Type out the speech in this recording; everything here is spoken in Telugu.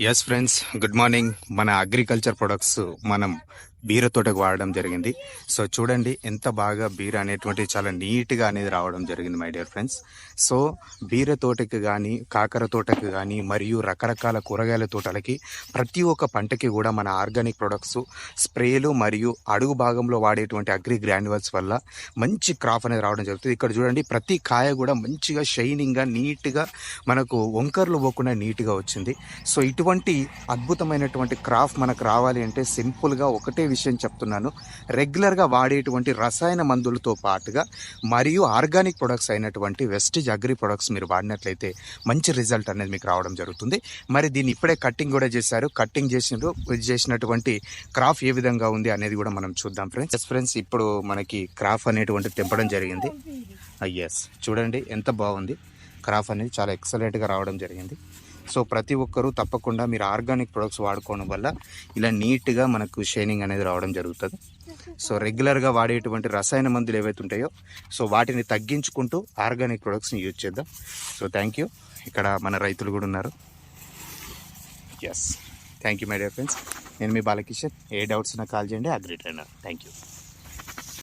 Yes friends, good morning. మన అగ్రికల్చర్ ప్రొడక్ట్స్ మనం బీర తోటకు వాడడం జరిగింది. సో చూడండి ఎంత బాగా బీర అనేటువంటి చాలా నీట్గా అనేది రావడం జరిగింది మై డియర్ ఫ్రెండ్స్. సో బీర తోటకి కానీ, కాకర తోటకి కానీ, మరియు రకరకాల కూరగాయల తోటలకి ప్రతి ఒక్క పంటకి కూడా మన ఆర్గానిక్ ప్రొడక్ట్స్ స్ప్రేలు మరియు అడుగు భాగంలో వాడేటువంటి అగ్రి గ్రాన్యువల్స్ వల్ల మంచి క్రాప్ అనేది రావడం జరుగుతుంది. ఇక్కడ చూడండి ప్రతి కాయ కూడా మంచిగా షైనింగ్గా నీట్గా మనకు వంకర్లు పోకుండా నీట్గా వచ్చింది. సో ఇటువంటి అద్భుతమైనటువంటి క్రాప్ మనకు రావాలి అంటే సింపుల్గా ఒకటే విషయం చెప్తున్నాను. రెగ్యులర్గా వాడేటువంటి రసాయన మందులతో పాటుగా మరియు ఆర్గానిక్ ప్రొడక్ట్స్ అయినటువంటి వెస్టిజ్ అగ్రి ప్రొడక్ట్స్ మీరు వాడినట్లయితే మంచి రిజల్ట్ అనేది మీకు రావడం జరుగుతుంది. మరి దీన్ని ఇప్పుడే కట్టింగ్ కూడా చేశారు. కట్టింగ్ చేసినటువంటి క్రాప్ ఏ విధంగా ఉంది అనేది కూడా మనం చూద్దాం ఫ్రెండ్స్. ఇప్పుడు మనకి క్రాప్ అనేటువంటి తెంపడం జరిగింది. ఎస్, చూడండి ఎంత బాగుంది. క్రాప్ అనేది చాలా ఎక్సలెంట్గా రావడం జరిగింది. సో ప్రతి ఒక్కరూ తప్పకుండా మీరు ఆర్గానిక్ ప్రొడక్ట్స్ వాడుకోవడం వల్ల ఇలా నీట్గా మనకు షైనింగ్ అనేది రావడం జరుగుతుంది. సో రెగ్యులర్గా వాడేటువంటి రసాయన మందులు ఏవైతే ఉంటాయో సో వాటిని తగ్గించుకుంటూ ఆర్గానిక్ ప్రొడక్ట్స్ని యూజ్ చేద్దాం. So thank you. ఇక్కడ మన రైతులు కూడా ఉన్నారు. Yes, thank you my dear friends. నేను మీ బాలకిషన్. ఏ డౌట్స్ నాకు కాల్ చేయండి. Agri trainer. Thank you.